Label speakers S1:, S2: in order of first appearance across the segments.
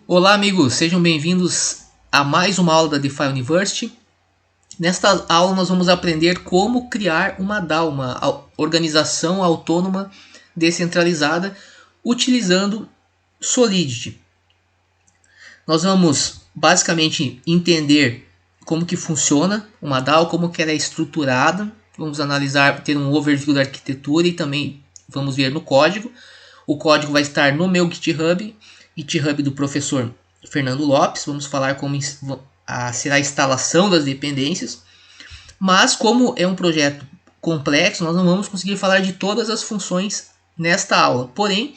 S1: Olá, amigos, sejam bem-vindos a mais uma aula da DeFi University. Nesta aula nós vamos aprender como criar uma DAO, uma organização autônoma descentralizada, utilizando Solidity. Nós vamos basicamente entender como que funciona uma DAO, como que ela é estruturada. Vamos analisar, ter um overview da arquitetura e também vamos ver no código. O código vai estar no meu GitHub do professor Fernando Lopes. Vamos falar como será a instalação das dependências. Mas como é um projeto complexo, nós não vamos conseguir falar de todas as funções nesta aula. Porém,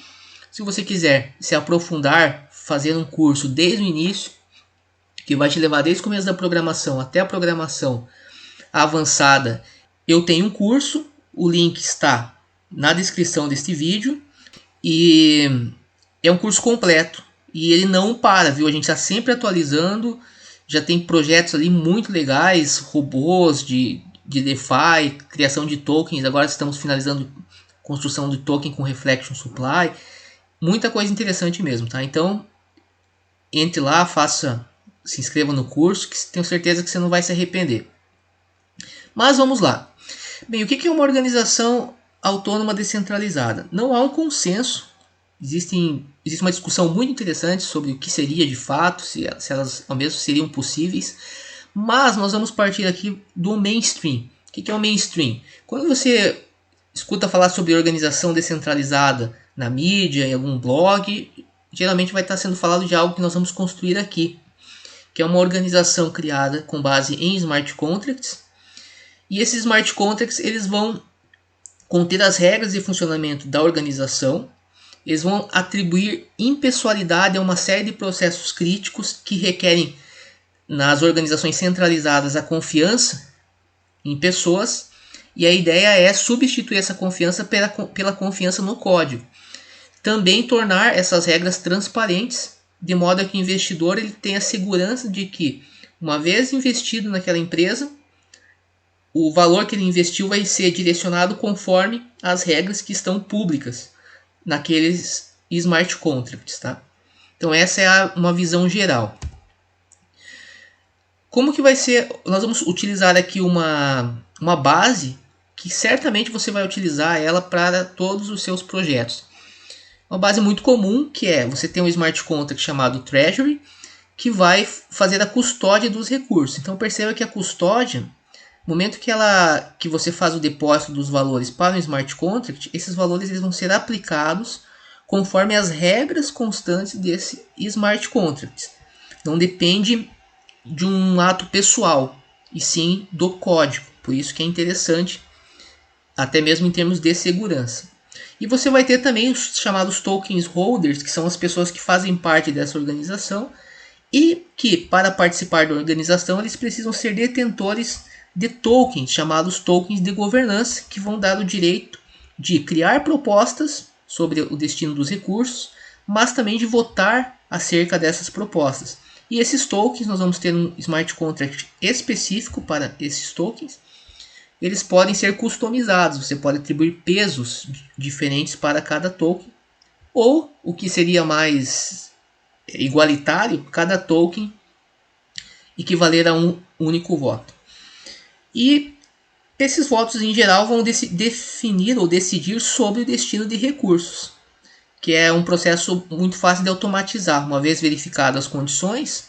S1: se você quiser se aprofundar, fazer um curso desde o início, que vai te levar desde o começo da programação até a programação avançada, eu tenho um curso, o link está na descrição deste vídeo. E é um curso completo e ele não para, viu? A gente está sempre atualizando, já tem projetos ali muito legais, robôs de DeFi, criação de tokens. Agora estamos finalizando construção de token com Reflection Supply, muita coisa interessante mesmo, tá? Então entre lá, se inscreva no curso, que tenho certeza que você não vai se arrepender. Mas vamos lá. Bem, o que é uma organização autônoma descentralizada? Não há um consenso. Existe uma discussão muito interessante sobre o que seria de fato, se elas ao mesmo seriam possíveis. Mas nós vamos partir aqui do mainstream. O que é o mainstream? Quando você escuta falar sobre organização descentralizada na mídia, em algum blog, geralmente vai estar sendo falado de algo que nós vamos construir aqui, que é uma organização criada com base em smart contracts. E esses smart contracts eles vão conter as regras de funcionamento da organização. Eles vão atribuir impessoalidade a uma série de processos críticos que requerem, nas organizações centralizadas, a confiança em pessoas. E a ideia é substituir essa confiança pela confiança no código. Também tornar essas regras transparentes, de modo que o investidor ele tenha segurança de que, uma vez investido naquela empresa, o valor que ele investiu vai ser direcionado conforme as regras que estão públicas naqueles smart contracts, tá? Então essa é uma visão geral. Como que vai ser? Nós vamos utilizar aqui uma base que certamente você vai utilizar ela para todos os seus projetos. Uma base muito comum, que é você tem um smart contract chamado Treasury, que vai fazer a custódia dos recursos. Então perceba que a custódia, no momento que você faz o depósito dos valores para o smart contract, esses valores eles vão ser aplicados conforme as regras constantes desse smart contract. Não depende de um ato pessoal, e sim do código. Por isso que é interessante, até mesmo em termos de segurança. E você vai ter também os chamados tokens holders, que são as pessoas que fazem parte dessa organização e que, para participar da organização, eles precisam ser detentores de tokens, chamados tokens de governança, que vão dar o direito de criar propostas sobre o destino dos recursos, mas também de votar acerca dessas propostas. E esses tokens, nós vamos ter um smart contract específico para esses tokens. Eles podem ser customizados, você pode atribuir pesos diferentes para cada token, ou, o que seria mais igualitário, cada token equivaler a um único voto. E esses votos em geral vão definir ou decidir sobre o destino de recursos, que é um processo muito fácil de automatizar. Uma vez verificadas as condições,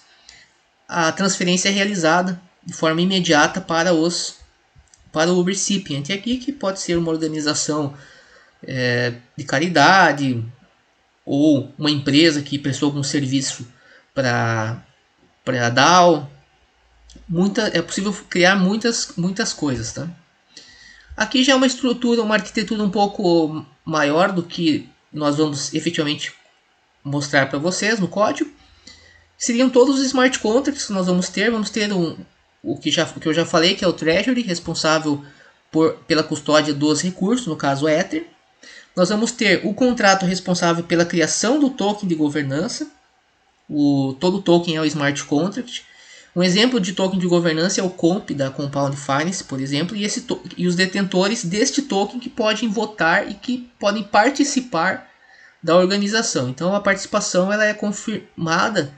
S1: a transferência é realizada de forma imediata para o recipient aqui, que pode ser uma organização de caridade ou uma empresa que prestou algum serviço para a DAO. É possível criar muitas coisas, tá? Aqui já é uma estrutura, uma arquitetura um pouco maior do que nós vamos efetivamente mostrar para vocês no código. Seriam todos os smart contracts que nós vamos ter. Vamos ter o que eu já falei, que é o Treasury, responsável pela custódia dos recursos, no caso Ether. Nós vamos ter o contrato responsável pela criação do token de governança. Todo token é o smart contract. Um exemplo de token de governança é o COMP da Compound Finance, por exemplo, e os detentores deste token que podem votar e que podem participar da organização. Então a participação ela é confirmada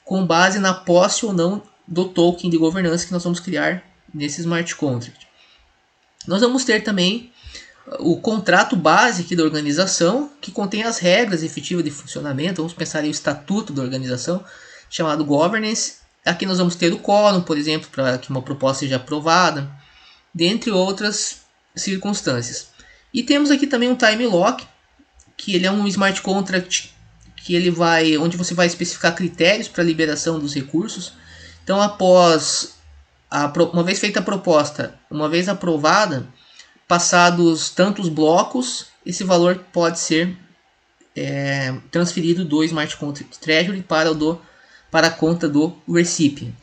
S1: com base na posse ou não do token de governança que nós vamos criar nesse smart contract. Nós vamos ter também o contrato base aqui da organização, que contém as regras efetivas de funcionamento. Vamos pensar em o estatuto da organização, chamado governance. Aqui nós vamos ter o quórum, por exemplo, para que uma proposta seja aprovada, dentre outras circunstâncias. E temos aqui também um time lock, que ele é um smart contract que ele vai, onde você vai especificar critérios para a liberação dos recursos. Então, após uma vez feita a proposta, uma vez aprovada, passados tantos blocos, esse valor pode ser transferido do Smart Contract Treasury para a conta do recipient.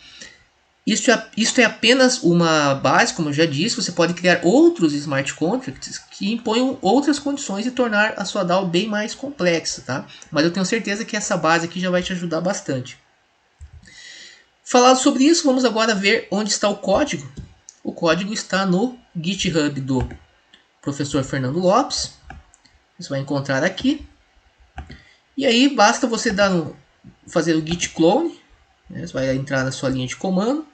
S1: Isto é apenas uma base, como eu já disse. Você pode criar outros Smart Contracts que imponham outras condições e tornar a sua DAO bem mais complexa, tá? Mas eu tenho certeza que essa base aqui já vai te ajudar bastante. Falado sobre isso, vamos agora ver onde está o código. O código está no GitHub do professor Fernando Lopes. Você vai encontrar aqui. E aí basta você fazer o git clone. Você vai entrar na sua linha de comando.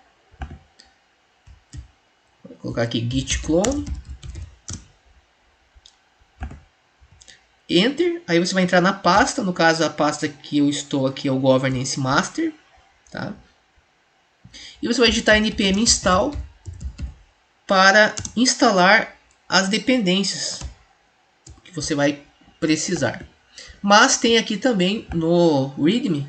S1: Vou colocar aqui git clone. Enter. Aí você vai entrar na pasta. No caso, a pasta que eu estou aqui é o governance master. Tá? E você vai digitar npm install para instalar as dependências que você vai precisar. Mas tem aqui também no README,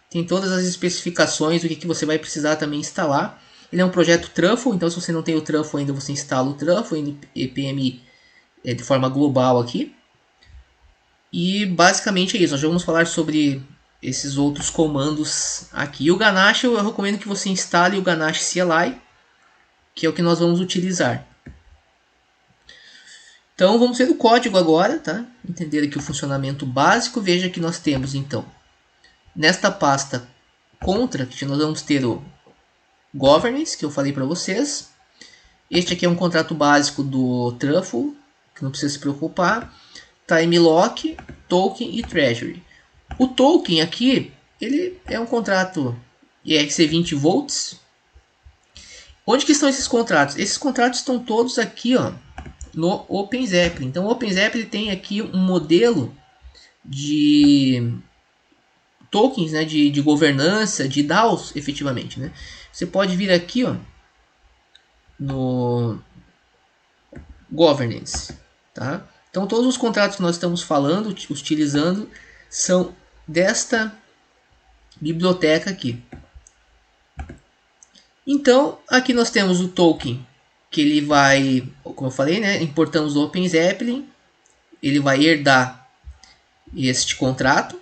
S1: tem todas as especificações do que você vai precisar também instalar. Ele é um projeto Truffle, então se você não tem o Truffle ainda, você instala o Truffle npm de forma global aqui. E basicamente é isso, nós já vamos falar sobre esses outros comandos aqui. E o Ganache, eu recomendo que você instale o Ganache CLI, que é o que nós vamos utilizar. Então vamos ver o código agora, tá? Entender aqui o funcionamento básico. Veja que nós temos então, nesta pasta contract, nós vamos ter o governance, que eu falei para vocês. Este aqui é um contrato básico do Truffle, que não precisa se preocupar. Time lock, token e treasury. O token aqui, ele é um contrato ERC20 volts. Onde que estão esses contratos? Esses contratos estão todos aqui, ó, no OpenZeppelin. Então o OpenZeppelin tem aqui um modelo de tokens, né, de governança, de DAOs efetivamente, né? Você pode vir aqui, ó, no governance, tá? Então todos os contratos que nós estamos falando, utilizando, são desta biblioteca aqui. Então aqui nós temos o token que ele vai, como eu falei, né, importamos do OpenZeppelin, ele vai herdar este contrato.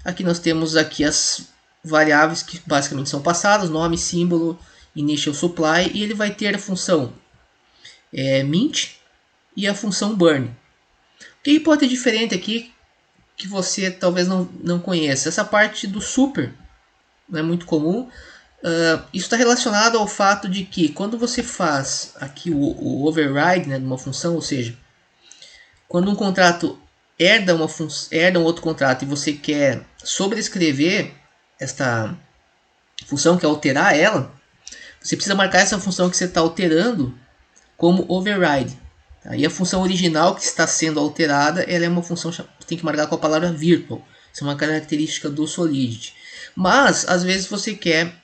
S1: Aqui nós temos aqui as variáveis que basicamente são passadas, nome, símbolo, initial supply, e ele vai ter a função mint e a função burn. O que pode ter diferente aqui que você talvez não conheça? Essa parte do super não é muito comum. Isso está relacionado ao fato de que quando você faz aqui o override, né, de uma função, ou seja, quando um contrato herda um outro contrato e você quer sobrescrever esta função, quer alterar ela, você precisa marcar essa função que você está alterando como override. Tá? E a função original que está sendo alterada, ela é uma função que tem que marcar com a palavra virtual. Isso é uma característica do Solidity. Mas às vezes você quer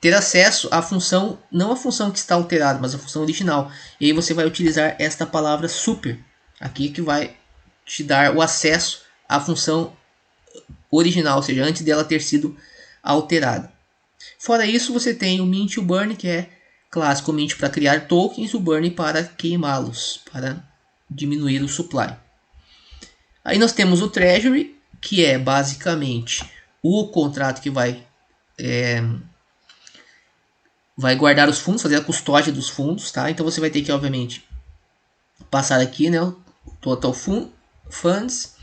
S1: ter acesso à função, não a função que está alterada, mas a função original. E aí você vai utilizar esta palavra super aqui, que vai te dar o acesso à função original, ou seja, antes dela ter sido alterada. Fora isso, você tem o mint e o burn, que é clássico, o mint para criar tokens, o burn para queimá-los, para diminuir o supply. Aí nós temos o treasury, que é basicamente o contrato que vai guardar os fundos, fazer a custódia dos fundos, tá? Então você vai ter que, obviamente, passar aqui, né, o total funds.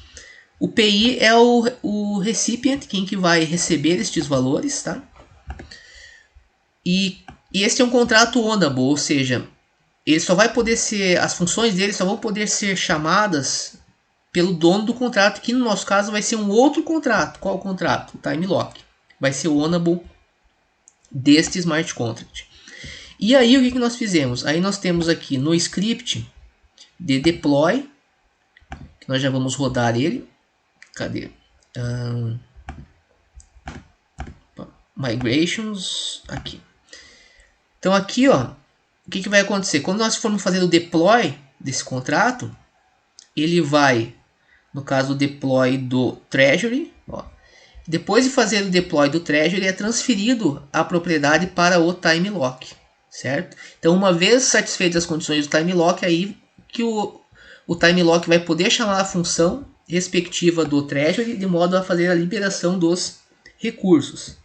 S1: O PI é o recipient, quem que vai receber estes valores, tá? E este é um contrato ownable, ou seja, ele só vai poder ser, as funções dele só vão poder ser chamadas pelo dono do contrato, que no nosso caso vai ser um outro contrato. Qual contrato? O time lock. Vai ser o ownable deste smart contract. E aí o que nós fizemos? Aí nós temos aqui no script de deploy, que nós já vamos rodar ele. Cadê? Migrations, aqui. Então aqui, ó, o que vai acontecer? Quando nós formos fazer o deploy desse contrato, ele vai, no caso, o deploy do Treasury, ó, depois de fazer o deploy do Treasury, é transferido a propriedade para o time lock, certo? Então, uma vez satisfeitas as condições do time lock, aí que o time lock vai poder chamar a função respectiva do Treasury de modo a fazer a liberação dos recursos.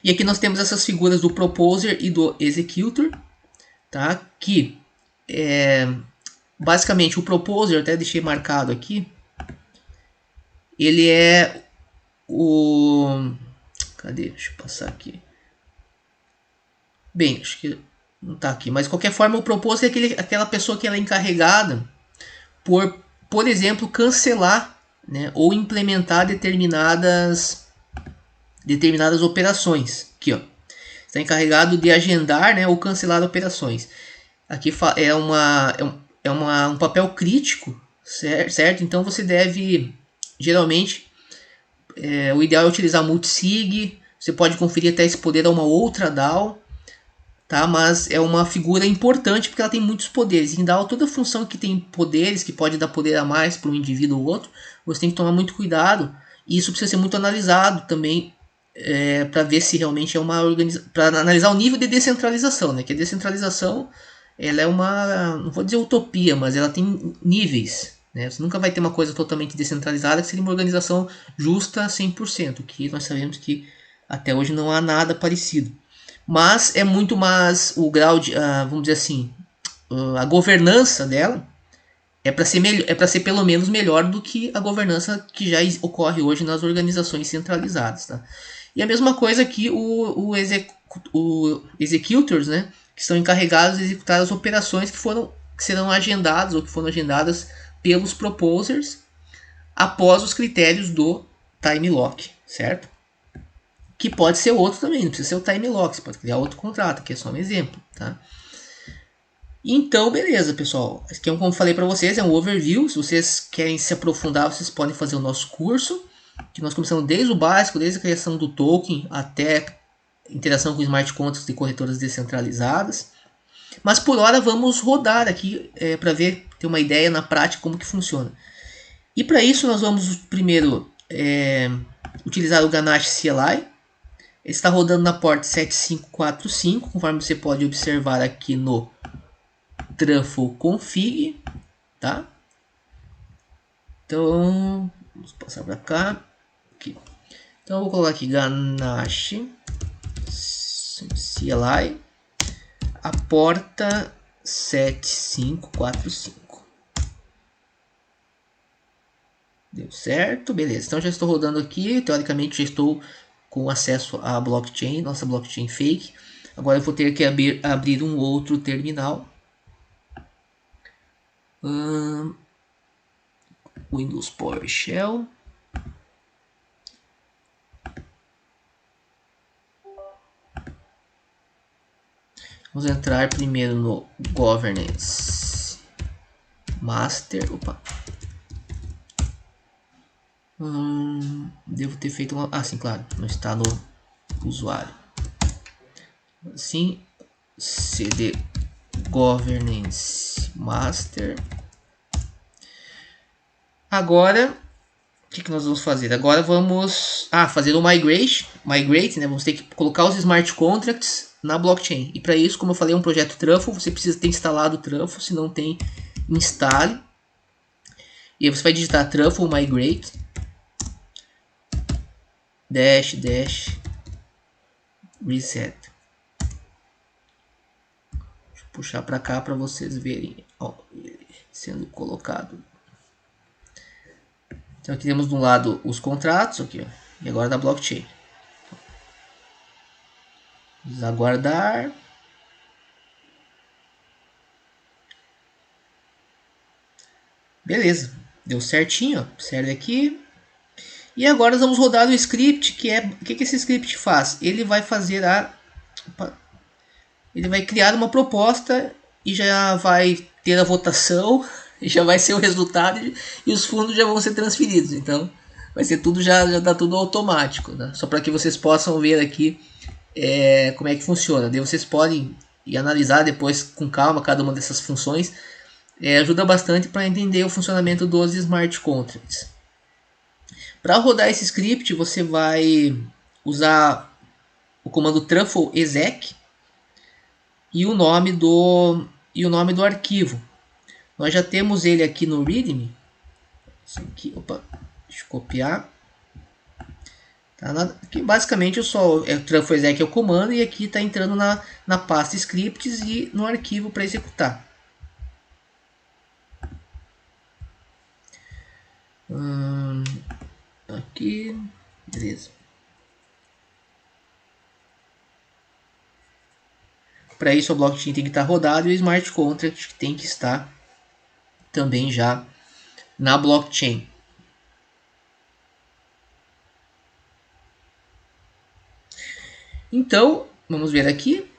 S1: E aqui nós temos essas figuras do Proposer e do Executor, tá? Que basicamente o Proposer, até deixei marcado aqui, ele é o... Cadê? Deixa eu passar aqui. Bem, acho que não está aqui, mas de qualquer forma o Proposer é aquela pessoa que ela é encarregada por exemplo, cancelar, né, ou implementar determinadas operações. Aqui, ó, está encarregado de agendar, né, ou cancelar operações. Aqui é um papel crítico, certo? Então você deve, geralmente, o ideal é utilizar multisig. Você pode conferir até esse poder a uma outra DAO, tá? Mas é uma figura importante porque ela tem muitos poderes. Em DAO, toda função que tem poderes, que pode dar poder a mais para um indivíduo ou outro, você tem que tomar muito cuidado. E isso precisa ser muito analisado também, para ver se realmente é uma organização, para analisar o nível de descentralização, né? Que a descentralização, ela é uma, não vou dizer utopia, mas ela tem níveis, né? Você nunca vai ter uma coisa totalmente descentralizada que seria uma organização justa 100%, que nós sabemos que até hoje não há nada parecido. Mas é muito mais o grau de, vamos dizer assim, a governança dela é para ser pelo menos melhor do que a governança que já ocorre hoje nas organizações centralizadas, tá? E a mesma coisa aqui o executors, né, que são encarregados de executar as operações que serão agendadas ou que foram agendadas pelos proposers após os critérios do time lock, certo? Que pode ser outro também, não precisa ser o time lock, você pode criar outro contrato, aqui é só um exemplo, tá? Então, beleza, pessoal. Aqui, como eu falei para vocês, é um overview. Se vocês querem se aprofundar, vocês podem fazer o nosso curso, que nós começamos desde o básico, desde a criação do token até interação com smart contracts de corretoras descentralizadas. Mas por hora vamos rodar aqui para ver, ter uma ideia na prática como que funciona. E para isso nós vamos primeiro utilizar o Ganache CLI. Ele está rodando na porta 7545, conforme você pode observar aqui no Truffle config, tá? Então, vamos passar para cá. Aqui. Então, eu vou colocar aqui Ganache CLI, a porta 7545. Deu certo, beleza. Então, já estou rodando aqui. Teoricamente, já estou com acesso à blockchain, nossa blockchain fake. Agora eu vou ter que abrir um outro terminal. Windows PowerShell. Vamos entrar primeiro no Governance Master. Opa. Devo ter feito uma... sim, claro. Não está no usuário. Assim, cd Governance Master. Agora, o que nós vamos fazer? Agora vamos fazer o migrate, né? Vamos ter que colocar os smart contracts na blockchain. E para isso, como eu falei, é um projeto Truffle. Você precisa ter instalado o Truffle. Se não tem, instale. E aí você vai digitar Truffle migrate dash reset. Deixa eu puxar para cá para vocês verem, ó, sendo colocado. Então aqui temos de um lado os contratos aqui, ó, e agora da blockchain. Vamos aguardar. Beleza.
S2: Deu certinho, ó. Serve aqui. E agora nós vamos rodar o script, o que esse script faz? Ele vai fazer ele vai criar uma proposta e já vai ter a votação, e já vai ser o resultado e os fundos já vão ser transferidos. Então vai ser tudo já dá tudo automático, né? Só para que vocês possam ver aqui como é que funciona. Daí vocês podem ir analisar depois com calma cada uma dessas funções. Ajuda bastante para entender o funcionamento dos smart contracts. Para rodar esse script, você vai usar o comando truffle exec e o nome do arquivo. Nós já temos ele aqui no readme. Aqui, opa, deixa eu copiar. Tá, aqui, basicamente o truffle exec é o comando e aqui está entrando na pasta scripts e no arquivo para executar. Aqui, beleza. Para isso, o blockchain tem que estar rodado e o smart contract tem que estar também já na blockchain. Então, vamos ver aqui.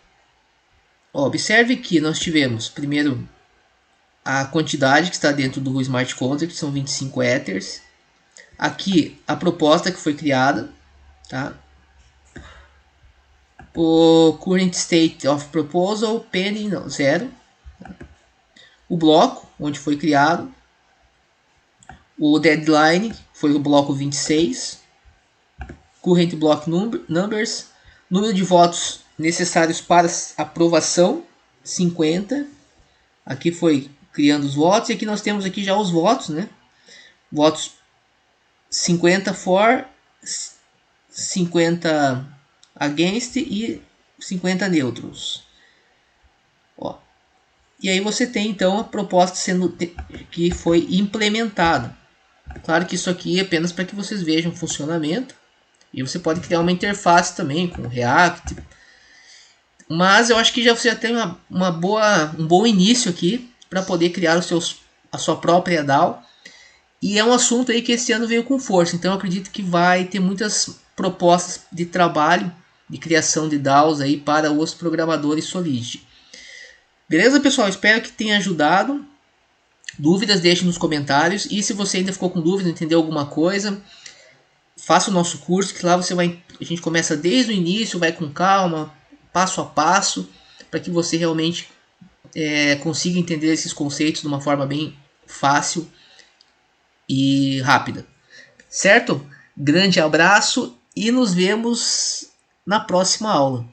S2: Observe que nós tivemos primeiro a quantidade que está dentro do smart contract, que são 25 ethers. Aqui a proposta que foi criada, tá? O current state of proposal pending, não, 0. O bloco onde foi criado. O deadline foi o bloco 26. Current block numbers. Número de votos necessários para aprovação, 50. Aqui foi criando os votos. E aqui nós temos aqui já os votos, né? Votos 50 for, 50 against e 50 neutros. Ó. E aí você tem então a proposta que foi implementada. Claro que isso aqui é apenas para que vocês vejam o funcionamento. E você pode criar uma interface também com React. Mas eu acho que você já tem um bom início aqui para poder criar a sua própria DAO. E é um assunto aí que esse ano veio com força. Então eu acredito que vai ter muitas propostas de trabalho, de criação de DAOs aí para os programadores Solidity. Beleza, pessoal? Espero que tenha ajudado. Dúvidas, deixe nos comentários. E se você ainda ficou com dúvida, entendeu alguma coisa, faça o nosso curso, que lá a gente começa desde o início, vai com calma, passo a passo, para que você realmente consiga entender esses conceitos de uma forma bem fácil e rápida. Certo? Grande abraço e nos vemos na próxima aula.